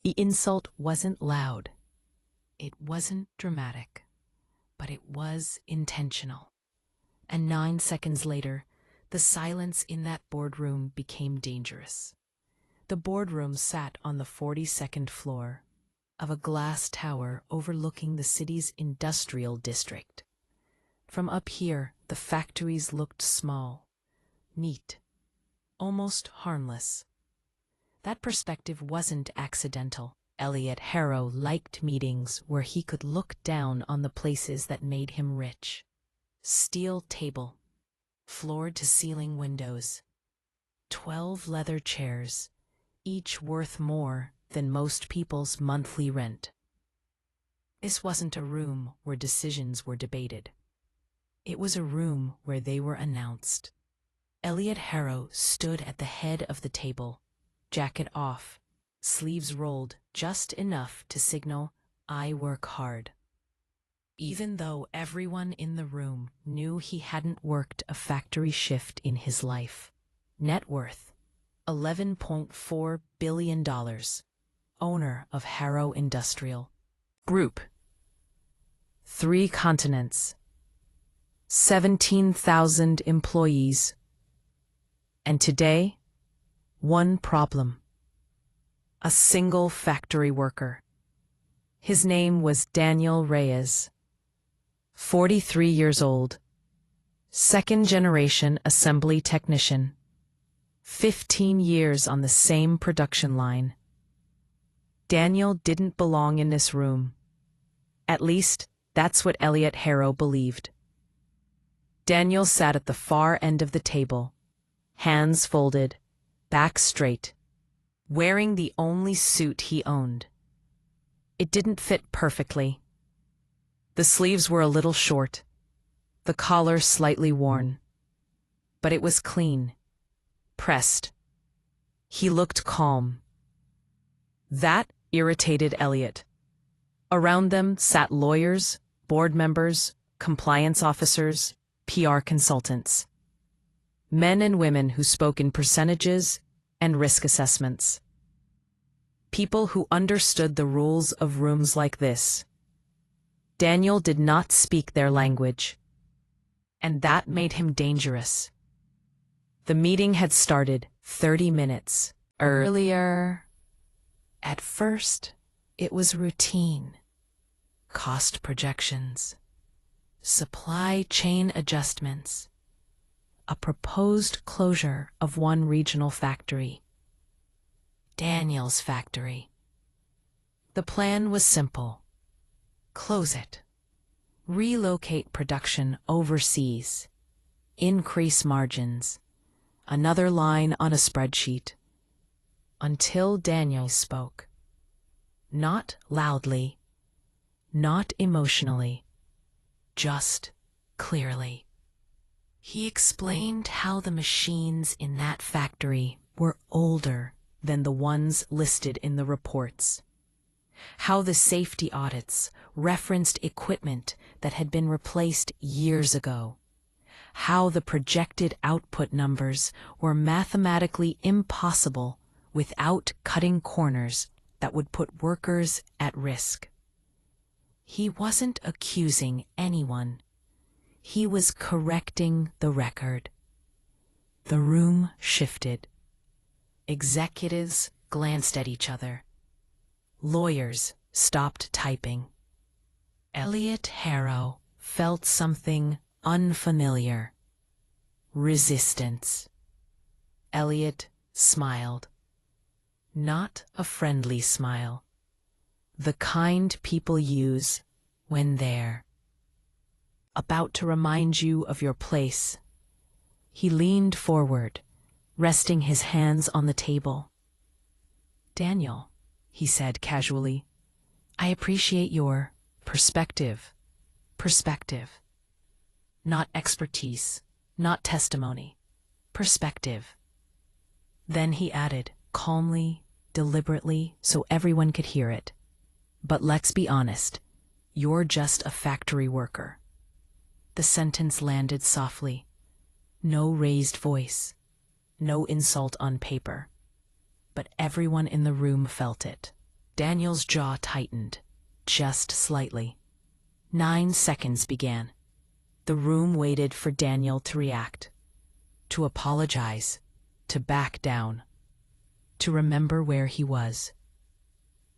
The insult wasn't loud. It wasn't dramatic. But it was intentional. And 9 seconds later, the silence in that boardroom became dangerous. The boardroom sat on the 42nd floor of a glass tower overlooking the city's industrial district. From up here, the factories looked small, neat, almost harmless. That perspective wasn't accidental. Elliot Harrow liked meetings where he could look down on the places that made him rich. Steel table, floor-to-ceiling windows, 12 leather chairs, each worth more than most people's monthly rent. This wasn't a room where decisions were debated. It was a room where they were announced. Elliot Harrow stood at the head of the table, jacket off, sleeves rolled just enough to signal, "I work hard." Even though everyone in the room knew he hadn't worked a factory shift in his life. Net worth, $11.4 billion. Owner of Harrow Industrial Group. 3 continents. 17,000 employees. And today, one problem. A single factory worker. His name was Daniel Reyes. 43 years old. Second-generation assembly technician. 15 years on the same production line. Daniel didn't belong in this room. At least, that's what Elliot Harrow believed. Daniel sat at the far end of the table, hands folded, back straight, wearing the only suit he owned. It didn't fit perfectly. The sleeves were a little short, the collar slightly worn. But it was clean, pressed. He looked calm. That irritated Elliot. Around them sat lawyers, board members, compliance officers, PR consultants. Men and women who spoke in percentages and risk assessments. People who understood the rules of rooms like this. Daniel did not speak their language, and that made him dangerous. The meeting had started 30 minutes earlier. At first, it was routine. Cost projections, supply chain adjustments, a proposed closure of one regional factory. Daniel's factory. The plan was simple. Close it. Relocate production overseas. Increase margins. Another line on a spreadsheet. Until Daniel spoke. Not loudly, not emotionally, just clearly. He explained how the machines in that factory were older than the ones listed in the reports. How the safety audits referenced equipment that had been replaced years ago. How the projected output numbers were mathematically impossible without cutting corners that would put workers at risk. He wasn't accusing anyone. He was correcting the record. The room shifted. Executives glanced at each other. Lawyers stopped typing. Elliot Harrow felt something unfamiliar. Resistance. Elliot smiled. Not a friendly smile. The kind people use when they're about to remind you of your place. He leaned forward, resting his hands on the table. "Daniel," he said casually, "I appreciate your perspective. Perspective. Not expertise, not testimony. Perspective." Then he added, calmly, deliberately, so everyone could hear it. "But let's be honest, you're just a factory worker." The sentence landed softly. No raised voice, no insult on paper. But everyone in the room felt it. Daniel's jaw tightened, just slightly. 9 seconds began. The room waited for Daniel to react, to apologize, to back down, to remember where he was.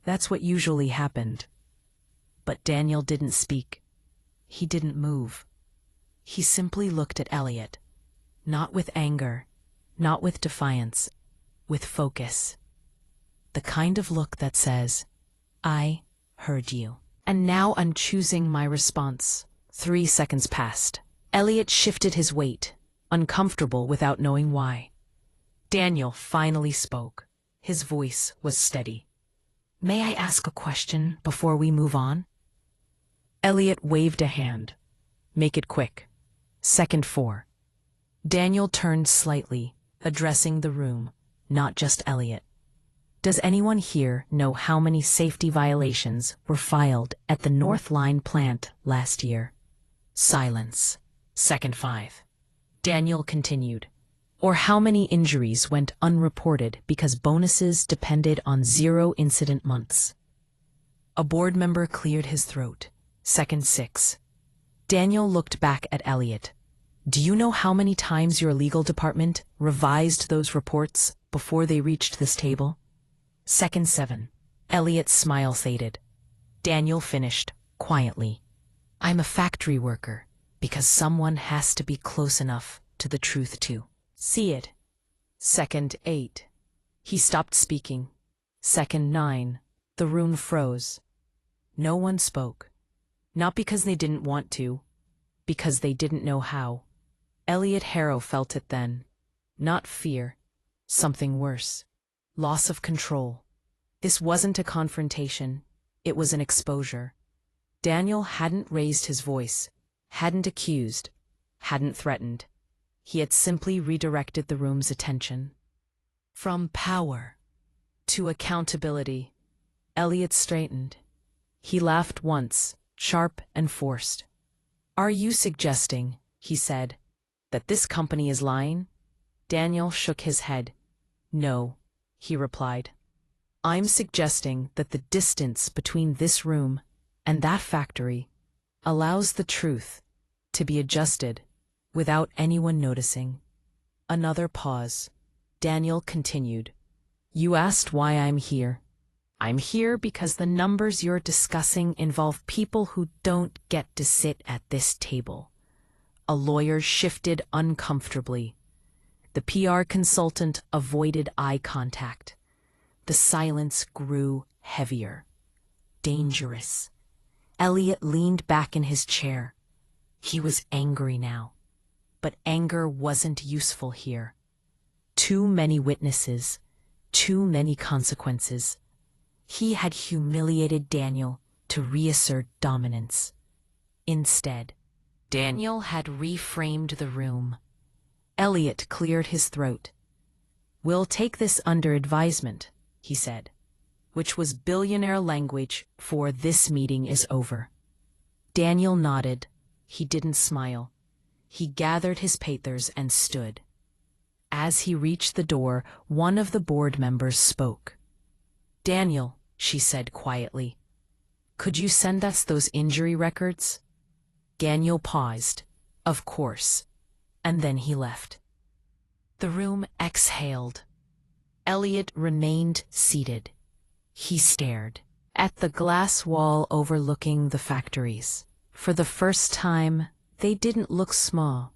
That's what usually happened. But Daniel didn't speak. He didn't move. He simply looked at Elliot, not with anger, not with defiance, with focus. The kind of look that says, I heard you, and now I'm choosing my response. 3 seconds passed. Elliot shifted his weight, uncomfortable without knowing why. Daniel finally spoke. His voice was steady. May I ask a question before we move on? Elliot waved a hand. Make it quick. Second 4. Daniel turned slightly, addressing the room, not just Elliot. Does anyone here know how many safety violations were filed at the North Line plant last year? Silence. Second 5. Daniel continued. Or how many injuries went unreported because bonuses depended on 0 incident months? A board member cleared his throat. Second 6. Daniel looked back at Elliot. Do you know how many times your legal department revised those reports before they reached this table? Second 7. Elliot's smile faded. Daniel finished, quietly. I'm a factory worker, because someone has to be close enough to the truth to see it. Second 8. He stopped speaking. Second 9. The room froze. No one spoke. Not because they didn't want to, because they didn't know how. Elliot Harrow felt it then. Not fear. Something worse. Loss of control. This wasn't a confrontation. It was an exposure. Daniel hadn't raised his voice, hadn't accused, hadn't threatened. He had simply redirected the room's attention. From power to accountability. Elliot straightened. He laughed once, sharp and forced. Are you suggesting, he said, that this company is lying? Daniel shook his head. No, he replied. I'm suggesting that the distance between this room and that factory allows the truth to be adjusted without anyone noticing. Another pause. Daniel continued. You asked why I'm here. I'm here because the numbers you're discussing involve people who don't get to sit at this table. A lawyer shifted uncomfortably. The PR consultant avoided eye contact. The silence grew heavier. Dangerous. Elliot leaned back in his chair. He was angry now. But anger wasn't useful here. Too many witnesses, too many consequences. He had humiliated Daniel to reassert dominance. Instead, Daniel had reframed the room. Elliot cleared his throat. We'll take this under advisement, he said, which was billionaire language for this meeting is over. Daniel nodded. He didn't smile. He gathered his papers and stood. As he reached the door, one of the board members spoke. Daniel, she said quietly, could you send us those injury records? Daniel paused. Of course. And then he left. The room exhaled. Elliot remained seated. He stared at the glass wall overlooking the factories. For the first time, they didn't look small.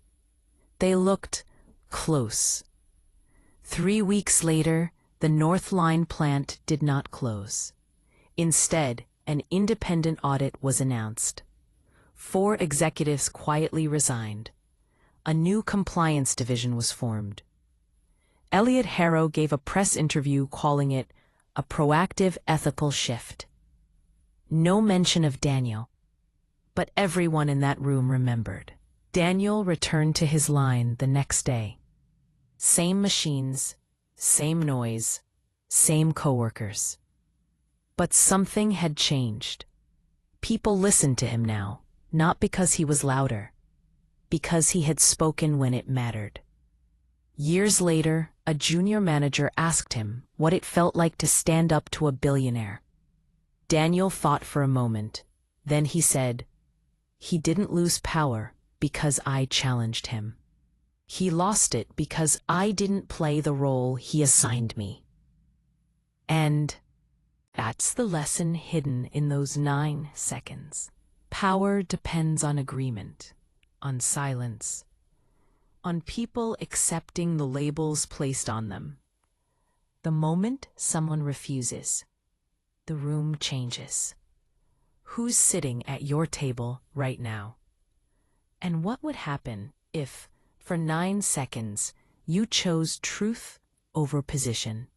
They looked close. 3 weeks later, the North Line plant did not close. Instead, an independent audit was announced. 4 executives quietly resigned. A new compliance division was formed. Elliot Harrow gave a press interview calling it a proactive ethical shift. No mention of Daniel, but everyone in that room remembered. Daniel returned to his line the next day. Same machines, same noise, same coworkers. But something had changed. People listened to him now, not because he was louder, because he had spoken when it mattered. Years later, a junior manager asked him what it felt like to stand up to a billionaire. Daniel fought for a moment. Then he said, "He didn't lose power because I challenged him. He lost it because I didn't play the role he assigned me." And that's the lesson hidden in those 9 seconds. Power depends on agreement, on silence, on people accepting the labels placed on them. The moment someone refuses, the room changes. Who's sitting at your table right now? And what would happen if, for 9 seconds, you chose truth over position?